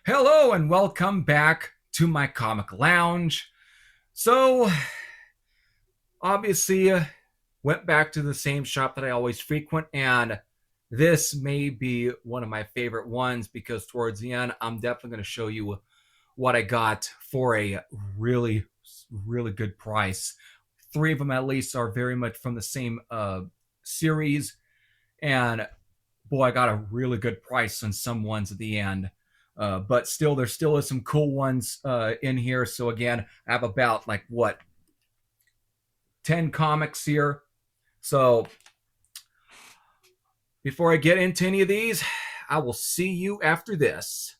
Hello and welcome back to my comic lounge. So, obviously, went back to the same shop that I always frequent, and this may be one of my favorite ones because towards the end, I'm definitely going to show you what I got for a really, really good price. Three of them at least are very much from the same series, and boy, I got a really good price on some ones at the end. But still, there still is some cool ones in here. So again, I have about like what 10 comics here. So before I get into any of these, I will see you after this.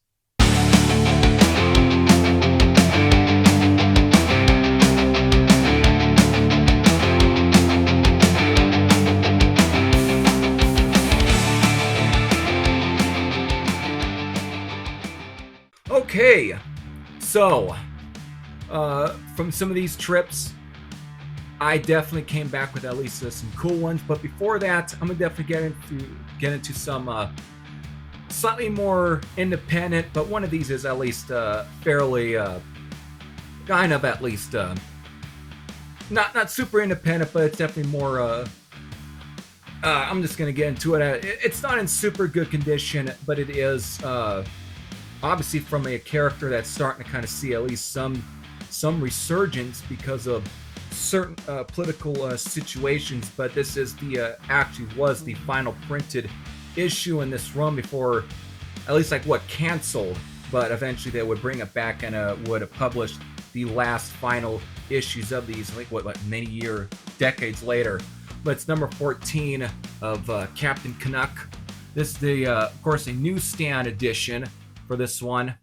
Okay, so from some of these trips, I definitely came back with at least some cool ones. But before that, I'm gonna definitely get into some slightly more independent. But one of these is at least fairly kind of at least not super independent, but it's definitely more. I'm just gonna get into it. It's not in super good condition, but it is obviously from a character that's starting to kind of see at least some resurgence because of certain political situations. But this is the actually was the final printed issue in this run before at least like what canceled, but eventually they would bring it back and would have published the last final issues of these like what many decades later. But it's number 14 of Captain Canuck. This is the of course a newsstand edition for this one.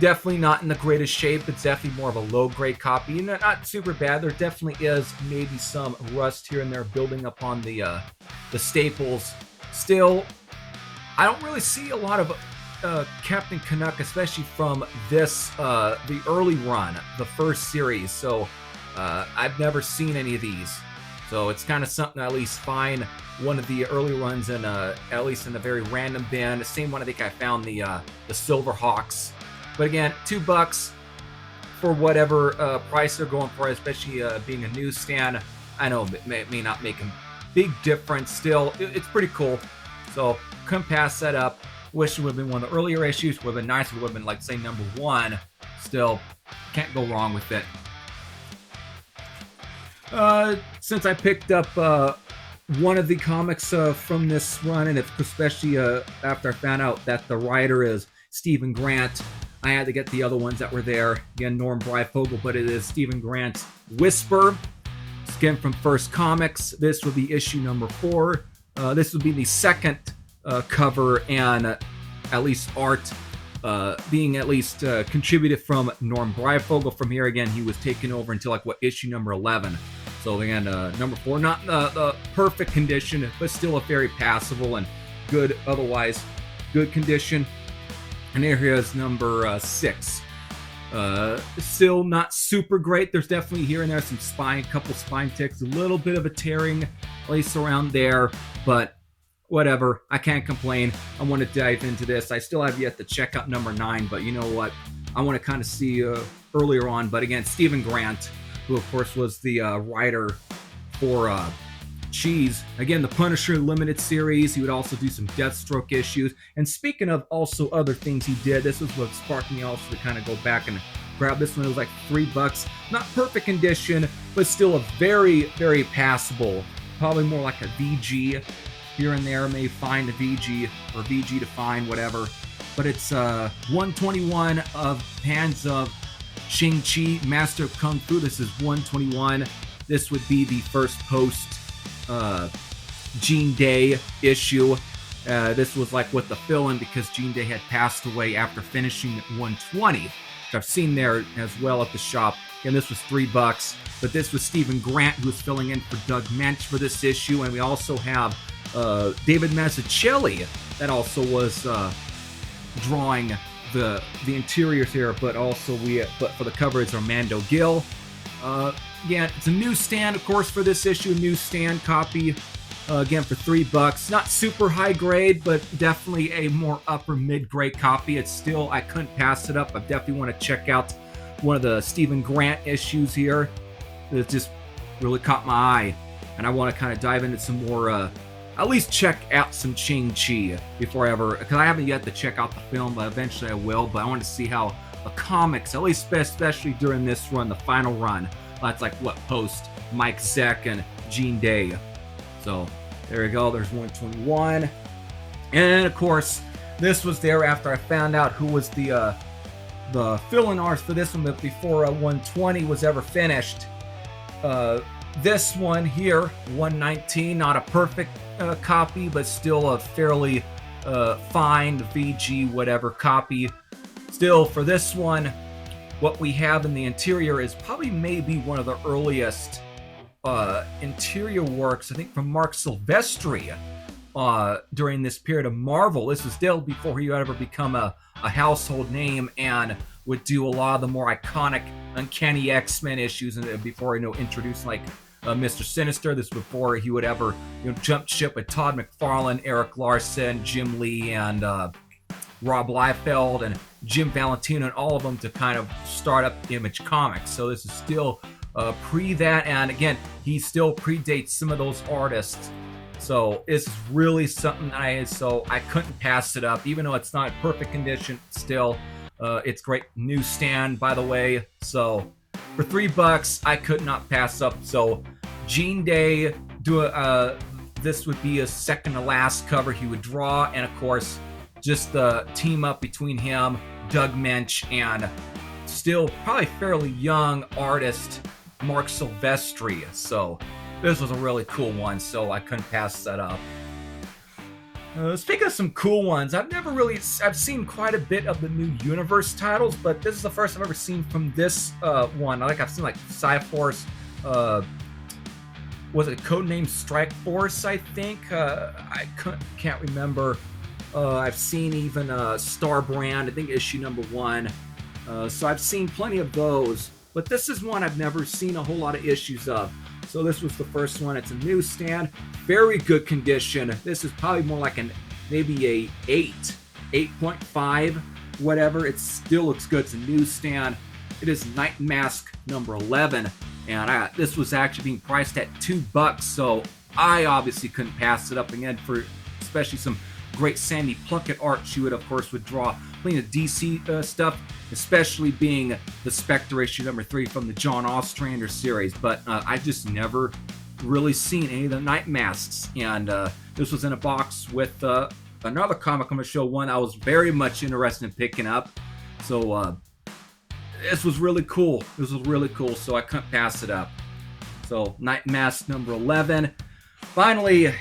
Definitely not in the greatest shape. It's definitely more of a low-grade copy. Not super bad. There definitely is maybe some rust here and there building up on the staples. Still, I don't really see a lot of Captain Canuck, especially from this the early run, the first series. So I've never seen any of these. So it's kind of something to at least find one of the early runs in at least in a very random bin. The same one I think I found the Silver Hawks. But again, $2 for whatever price they're going for, especially being a newsstand. I know it may not make a big difference. Still, it's pretty cool. So couldn't pass that up. Wish it would have been one of the earlier issues. Would have been nice. It would have been like say number 1. Still, can't go wrong with it. Since I picked up one of the comics from this run, and it's especially after I found out that the writer is Stephen Grant, I had to get the other ones that were there. Again, Norm Breyfogle, but it is Stephen Grant's Whisper. Again, from First Comics. This will be issue number 4. This will be the second cover and at least art being at least contributed from Norm Breyfogle. From here, again, he was taken over until like what issue number 11. So again, number 4, not the perfect condition, but still a very passable and good, otherwise good condition. And here is number 6. Still not super great. There's definitely here and there some couple spine ticks, a little bit of a tearing, at least around there, but whatever. I can't complain. I want to dive into this. I still have yet to check out number 9, but you know what? I want to kind of see earlier on. But again, Stephen Grant, who of course was the writer for Cheese. Again, the Punisher Limited series. He would also do some Deathstroke issues. And speaking of also other things he did, this is what sparked me also to kind of go back and grab this one. It was like $3. Not perfect condition, but still a very, very passable. Probably more like a VG here and there. May find a VG or VG to find, whatever. But it's 121 of Hands of Shang-Chi, Master of Kung Fu. This is 121. This would be the first post Gene Day issue. This was like with the fill-in because Gene Day had passed away after finishing 120, which I've seen there as well at the shop. And this was $3. But this was Stephen Grant who was filling in for Doug Mensch for this issue. And we also have David Mazzucchelli that also was drawing the interiors here, but also but for the cover it's Armando Gill. Again, it's a newsstand, of course, for this issue, newsstand copy. Again, for $3. Not super high grade, but definitely a more upper mid-grade copy. It's still, I couldn't pass it up. I definitely want to check out one of the Stephen Grant issues here. It just really caught my eye. And I want to kind of dive into some more, at least check out some Shang-Chi before I ever, because I haven't yet to check out the film, but eventually I will. But I want to see how the comics, at least especially during this run, the final run, that's like what, post Mike Zeck and Gene Day. So there we go, there's 121. And of course, this was there after I found out who was the fill-in art for this one, but before 120 was ever finished. This one here, 119, not a perfect copy, but still a fairly fine VG whatever copy. Still, for this one, what we have in the interior is probably maybe one of the earliest interior works, I think, from Mark Silvestri during this period of Marvel. This was still before he would ever become a household name and would do a lot of the more iconic Uncanny X-Men issues, and before introduced like Mr. Sinister. This was before he would ever jump ship with Todd McFarlane, Eric Larson, Jim Lee, and Rob Liefeld and Jim Valentino, and all of them to kind of start up Image Comics. So this is still pre that, and again, he still predates some of those artists. So it's really something I couldn't pass it up, even though it's not in perfect condition. Still, it's great newsstand, by the way. So for $3, I could not pass up. So Gene Day, this would be a second to last cover he would draw, and of course, just the team up between him, Doug Mensch, and still probably fairly young artist Mark Silvestri. So this was a really cool one, so I couldn't pass that up. Speaking of some cool ones, I've seen quite a bit of the new Universe titles, but this is the first I've ever seen from this one. I've seen like Cyforce, was it Codename Strike Force, I think? I can't remember. I've seen even Starbrand, I think issue number 1. So I've seen plenty of those, but this is one I've never seen a whole lot of issues of. So this was the first one. It's a newsstand, very good condition. This is probably more like maybe a 8.5, whatever. It still looks good. It's a newsstand. It is Night Mask number 11, and this was actually being priced at $2. So I obviously couldn't pass it up again for especially some great Sandy Plunkett art. She would, of course, draw plenty of DC stuff, especially being the Spectre issue number 3 from the John Ostrander series. But I just never really seen any of the Night Masks. And this was in a box with another comic I'm going to show, one I was very much interested in picking up. So this was really cool. So I couldn't pass it up. So Night Mask number 11. Finally,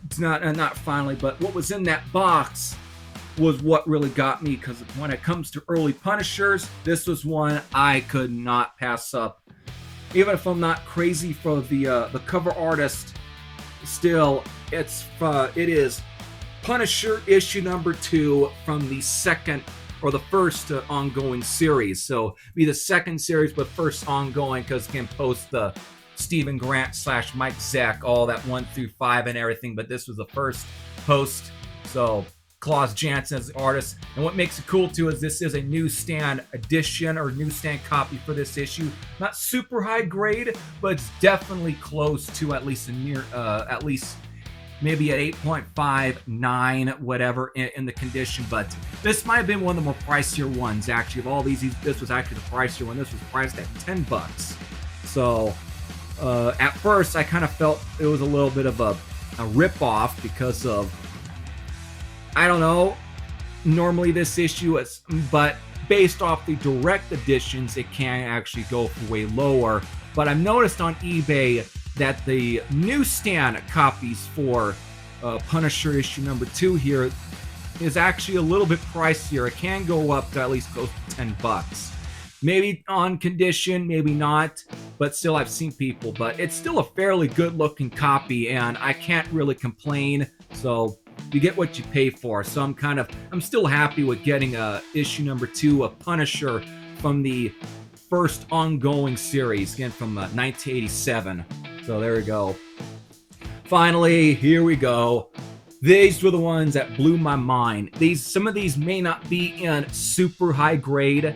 it's not finally, but what was in that box was what really got me, because when it comes to early Punishers, this was one I could not pass up. Even if I'm not crazy for the cover artist, still it is Punisher issue number 2 from the second or the first ongoing series. So be the second series, but first ongoing, because again, post the Stephen Grant / Mike Zeck, all that 1 through 5 and everything, but this was the first post. So Klaus Janson as the artist, and what makes it cool too is this is a newsstand edition or newsstand copy for this issue. Not super high grade, but it's definitely close to at least at least maybe at 8.5, 9, whatever in the condition. But this might have been one of the more pricier ones actually of all these. This was actually the pricier one. This was priced at $10. So at first I kind of felt it was a little bit of a rip-off because of, I don't know, normally this issue is, but based off the direct editions, it can actually go for way lower. But I've noticed on eBay that the newsstand copies for Punisher issue number 2 here is actually a little bit pricier. It can go up to at least close to $10. Maybe on condition, maybe not, but still I've seen people. But it's still a fairly good looking copy, and I can't really complain. So you get what you pay for. So I'm still happy with getting issue number 2 of Punisher from the first ongoing series, again from 1987. So there we go. Finally, here we go. These were the ones that blew my mind. Some of these may not be in super high grade.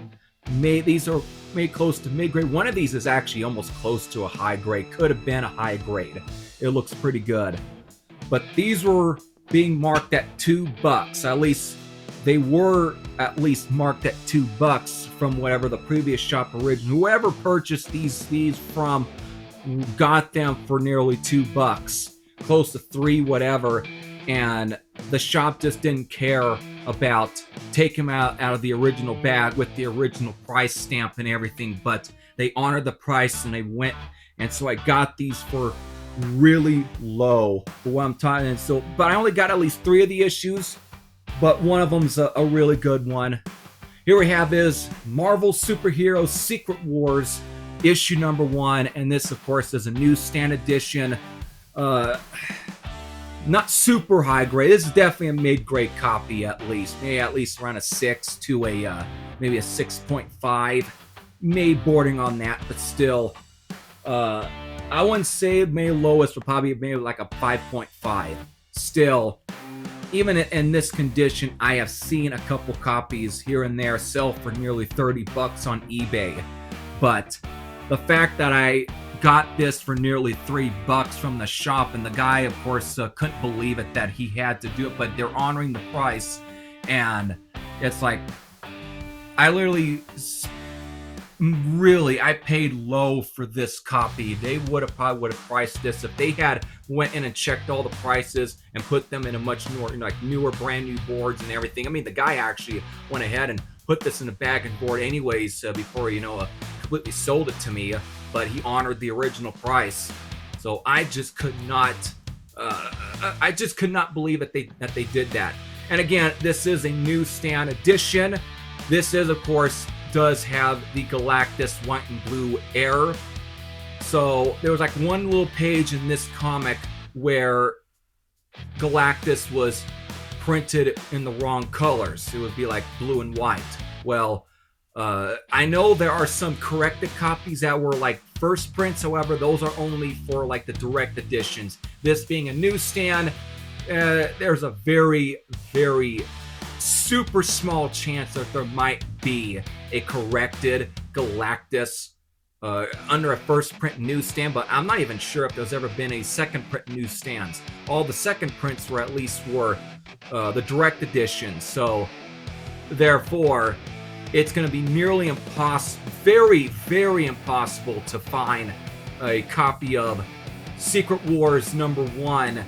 These are made close to mid grade. One of these is actually almost close to a high grade. Could have been a high grade. It looks pretty good. But these were being marked at $2. At least they were at least marked at $2 from whatever the previous shop original. Whoever purchased these from got them for nearly $2, close to $3, whatever. And the shop just didn't care about taking them out of the original bag with the original price stamp and everything, but they honored the price and they went. And so I got these for really low for what I'm talking. And so, but I only got at least 3 of the issues, but one of them's a really good one. Here we have is Marvel Superhero Secret Wars issue number 1, and this of course is a newsstand edition. Not super high grade. This is definitely a mid-grade copy, at least. Maybe at least around a 6 to a maybe a 6.5. Maybe bordering on that, but still, I wouldn't say maybe lowest, but probably maybe like a 5.5. Still, even in this condition, I have seen a couple copies here and there sell for nearly $30 on eBay. But the fact that I got this for nearly $3 from the shop, and the guy of course couldn't believe it that he had to do it, but they're honoring the price, and it's like I literally I paid low for this copy. They would have priced this if they had went in and checked all the prices and put them in a much newer brand new boards and everything. I mean, the guy actually went ahead and put this in a bag and board anyways before completely sold it to me, but he honored the original price. So I just could not believe that they did that. And again, this is a newsstand edition. This is, of course, does have the Galactus white and blue error. So there was like one little page in this comic where Galactus was printed in the wrong colors. It would be like blue and white. Well, I know there are some corrected copies that were like first prints. However, those are only for like the direct editions. This being a newsstand, there's a very, very super small chance that there might be a corrected Galactus under a first print newsstand, but I'm not even sure if there's ever been a second print newsstands. All the second prints were at least for the direct edition. So therefore, it's going to be nearly impossible, very, very impossible to find a copy of Secret Wars number 1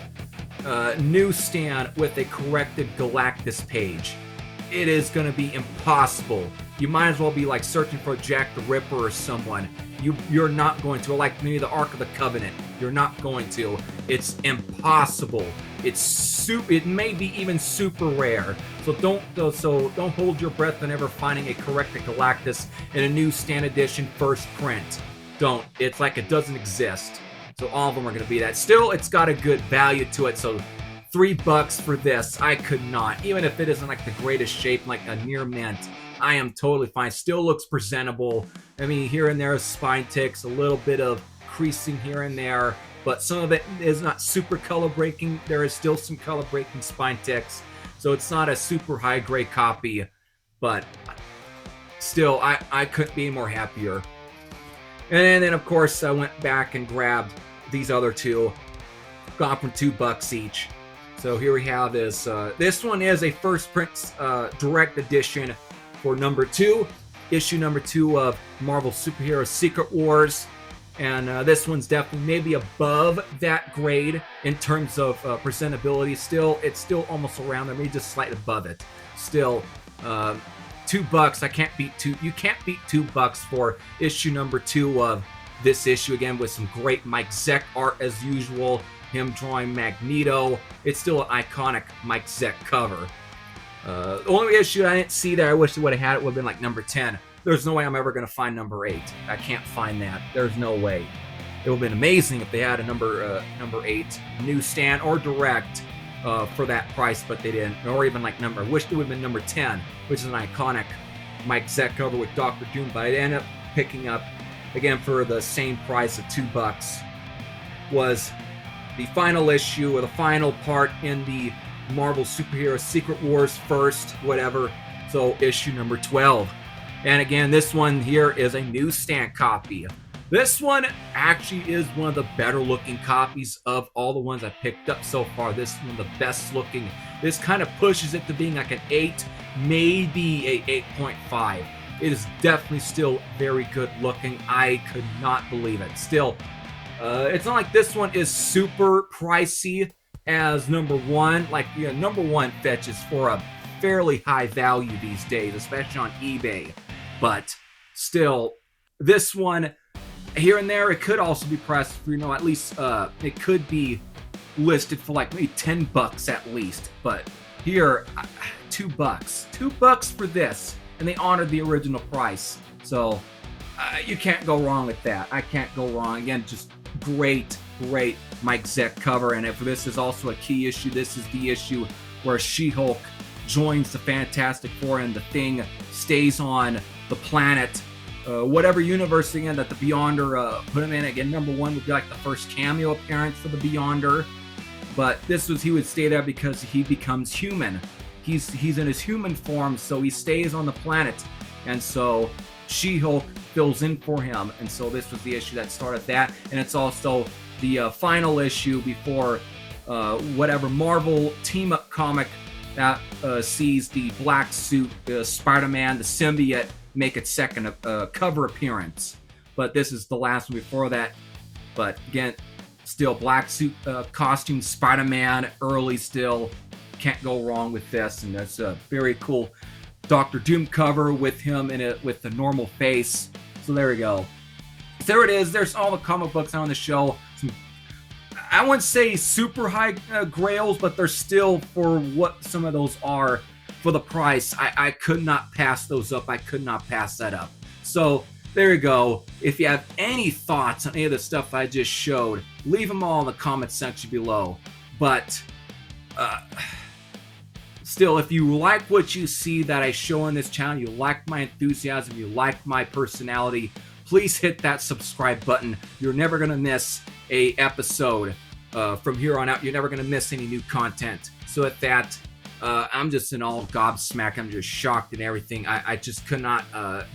newsstand with a corrected Galactus page. It is going to be impossible. You might as well be like searching for Jack the Ripper or someone. You're not going to, like maybe the Ark of the Covenant. You're not going to. It's impossible. It may be even super rare. So don't hold your breath on ever finding a corrected Galactus in a newsstand edition first print. Don't. It's like it doesn't exist. So all of them are going to be that. Still, it's got a good value to it. So $3 for this, I could not. Even if it isn't like the greatest shape, like a near mint, I am totally fine. Still looks presentable. I mean, here and there, spine ticks, a little bit of creasing here and there, but some of it is not super color breaking. There is still some color breaking spine ticks, so it's not a super high grade copy, but still, I couldn't be more happier. And then, of course, I went back and grabbed these other two, gone from $2 each. So here we have this. This one is a first print direct edition for number 2, issue number 2 of Marvel Superhero Secret Wars. And this one's definitely maybe above that grade in terms of presentability. It's still almost around there, maybe just slightly above it. Still, $2. I can't beat two. You can't beat $2 for issue number 2 of this issue. Again, with some great Mike Zeck art as usual. Him drawing Magneto. It's still an iconic Mike Zeck cover. The only issue I didn't see there, I wish they would have had it, would have been like number 10. There's no way I'm ever going to find number 8. I can't find that. There's no way. It would have been amazing if they had a number 8 newsstand or direct for that price, but they didn't. Or even like I wish it would have been number 10, which is an iconic Mike Zeck cover with Doctor Doom, but I ended up picking up, again, for the same price of $2, was the final issue or the final part in the Marvel Superhero Secret Wars first, whatever. So issue number 12. And again, this one here is a newsstand copy. This one actually is one of the better looking copies of all the ones I picked up so far. This is one of the best looking. This kind of pushes it to being like an 8, maybe a 8.5. It is definitely still very good looking. I could not believe it. Still, it's not like this one is super pricey as number 1. Like, number 1 fetches for a fairly high value these days, especially on eBay. But still, this one, here and there, it could also be priced for, at least it could be listed for like maybe $10 at least. But here, $2. $2 for this. And they honored the original price. So you can't go wrong with that. I can't go wrong. Again, just great Mike Zeck cover. And if this is also a key issue, this is the issue where She-Hulk joins the Fantastic Four and the Thing stays on the planet. Whatever universe again that the Beyonder put him in. Again, number 1 would be like the first cameo appearance for the Beyonder. But he would stay there because he becomes human. He's in his human form, so he stays on the planet. And so She-Hulk fills in for him. And so this was the issue that started that. And it's also the final issue before whatever Marvel team-up comic that sees the black suit Spider-Man, the symbiote, make its second cover appearance. But this is the last one before that. But again, still black suit costume Spider-Man, early still. Can't go wrong with this, and that's a very cool Doctor Doom cover with him in it with the normal face. So there we go. There it is. There's all the comic books on the show. I wouldn't say super high grails, but they're still, for what some of those are, for the price. I could not pass those up. I could not pass that up. So there you go. If you have any thoughts on any of the stuff I just showed, leave them all in the comment section below. But still, if you like what you see that I show on this channel, you like my enthusiasm, you like my personality, please hit that subscribe button. You're never going to miss a episode from here on out. You're never going to miss any new content. So at that, I'm just in all gobsmacked. I'm just shocked and everything. I just could not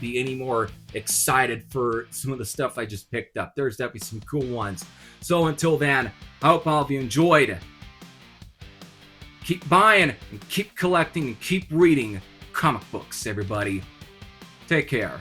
be any more excited for some of the stuff I just picked up. There's definitely some cool ones. So until then, I hope all of you enjoyed. Keep buying and keep collecting and keep reading comic books, everybody. Take care.